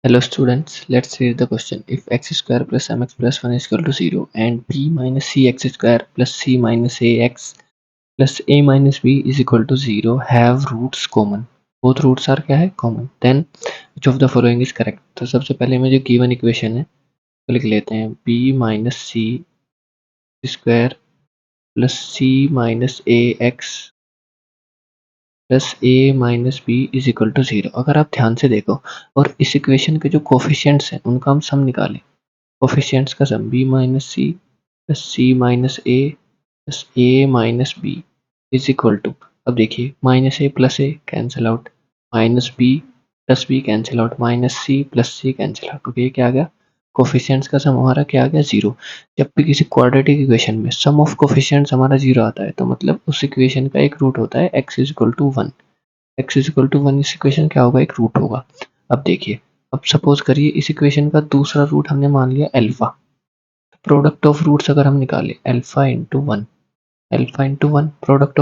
Hello students, let's read the question. If x square plus mx plus 1 is equal to 0 and b minus cx square plus c minus ax plus a minus b is equal to 0 have roots common. Both roots are क्या है common. Then which of the following is correct? तो सबसे पहले में जो given equation है वो लिख लेते हैं b minus c square plus c minus ax plus A minus B is equal to 0. अगर आप ध्यान से देखो और इस इक्वेशन के जो कोफिशिएंट्स हैं उनका हम सम निकालें. कोफिशिएंट्स का sum b minus C plus C minus A plus A minus B is equal to. अब देखिए minus A cancel out, minus B plus B cancel out, minus C plus C cancel out. Okay, क्या आ गया? Coefficients का सम हमारा क्या आ गया? 0. जब भी किसी क्वाड्रेटिक इक्वेशन में सम ऑफ कोफिशिएंट्स हमारा 0 आता है तो मतलब उस इक्वेशन का एक रूट होता है x is equal to 1. x is equal to 1 इस इक्वेशन क्या होगा? एक रूट होगा. अब देखिए, अब सपोज करिए इस इक्वेशन का दूसरा रूट हमने मान लिया अल्फा. प्रोडक्ट ऑफ रूट्स अगर हम निकालें alpha into one, alpha into one product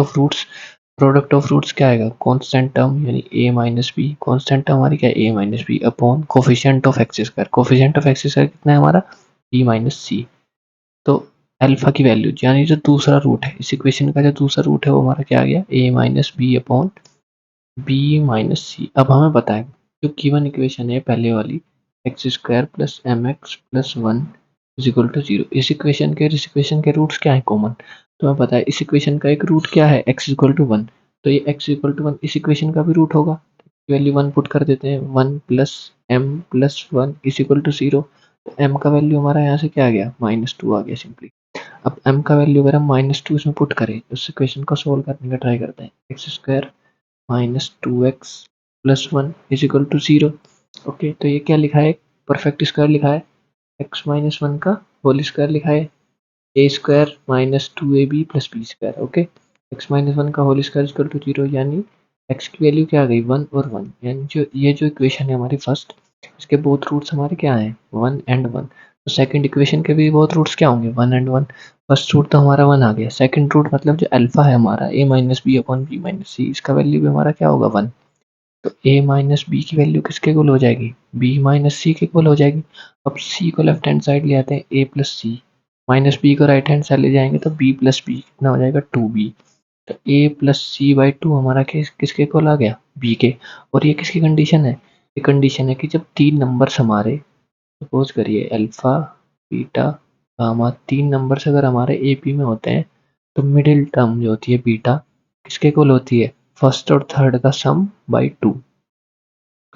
of roots क्या आएगा? कांस्टेंट टर्म यानी a minus b. Constant term हमारी क्या है? a minus B upon coefficient of x square. Coefficient of x square कितना है हमारा? b minus c. तो अल्फा की वैल्यू यानी जो दूसरा रूट है इस इक्वेशन का, जो दूसरा रूट है वो हमारा क्या आ गया? a minus B upon B minus C. अब हमें पता है जो गिवन इक्वेशन है पहले वाली x square plus m x plus one is equal to 0. इस इक्वेशन के रूट्स क्या है? कॉमन. तो हमें पता है इस इक्वेशन का एक रूट क्या है? x equal to 1. तो ये x इक्वल टू 1 इस इक्वेशन का भी रूट होगा. वैल्यू 1 पुट कर देते हैं. 1 plus m plus 1 is equal to 0. तो m का वैल्यू हमारा यहाँ से क्या आ गया? -2 आ गया सिंपली. अब m का वैल्यू अगर हम -2 इसमें पुट करें उस इक्वेशन को सोल्व करने का ट्राई करते हैं. X square minus 2x plus 1 is equal to 0. Okay, तो ये क्या लिखा है? परफेक्ट स्क्वायर लिखा है. x माइनस 1 का होल स्क्वायर लिखा है. A square minus 2ab plus B square. Okay, x minus 1 का होल स्क्वायर इक्वल टू 0 यानी x की वैल्यू क्या आ गई? 1 और 1. यानी जो इक्वेशन है हमारी फर्स्ट, इसके बोथ रूट्स हमारे क्या हैं? 1 एंड 1. तो सेकंड इक्वेशन के भी बोथ रूट्स क्या होंगे? 1 एंड 1. फर्स्ट रूट तो हमारा 1 आ गया. सेकंड रूट मतलब जो अल्फा है हमारा a minus B upon B minus C, इसका वैल्यू भी हमारा क्या होगा? 1. तो a माइनस बी की वैल्यू किसके इक्वल हो जाएगी? b माइनस सी के इक्वल हो जाएगी. अब c को लेफ्ट हैंड साइड ले आते हैं, a plus C. Minus b को राइट हैंड साइड ले जाएंगे तो b प्लस बी कितना हो जाएगा? 2b. तो a प्लस सी बाई 2 हमारा किसके इक्वल आ गया? b के. और ये किसकी कंडीशन है? ये कंडीशन है कि जब तीन नंबर्स हमारे, सपोज करिए अल्फा बीटा गामा, तीन नंबर्स अगर हमारे ए पी में होते हैं तो मिडिल टर्म जो होती है बीटा किसके इक्वल होती है? फर्स्ट और थर्ड का सम बाई 2.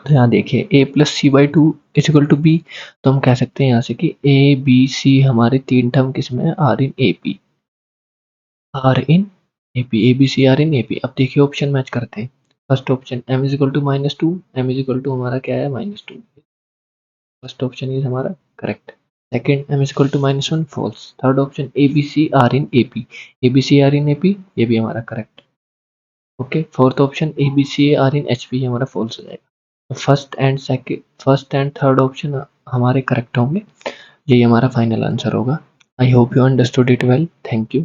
तो यहाँ देखिए a plus c by 2 is equal to b. तो हम कह सकते हैं यहाँ से कि ए बी सी हमारे तीन टर्म किसमें? Are in A P, are in A P, a b c are in A P. अब देखिए ऑप्शन मैच करते हैं. First option m is equal to -2, m is equal to हमारा क्या है? -2. फर्स्ट ऑप्शन इज हमारा correct. Second m is equal to -1 false. Third option a b c are in A P, a b c are in A P, ये भी हमारा correct. Okay, fourth option a b c are in H P हमारा false हो जाएगा. First and third option हमारे correct होंगे. यही हमारा फाइनल आंसर होगा. I hope you understood it well. Thank you.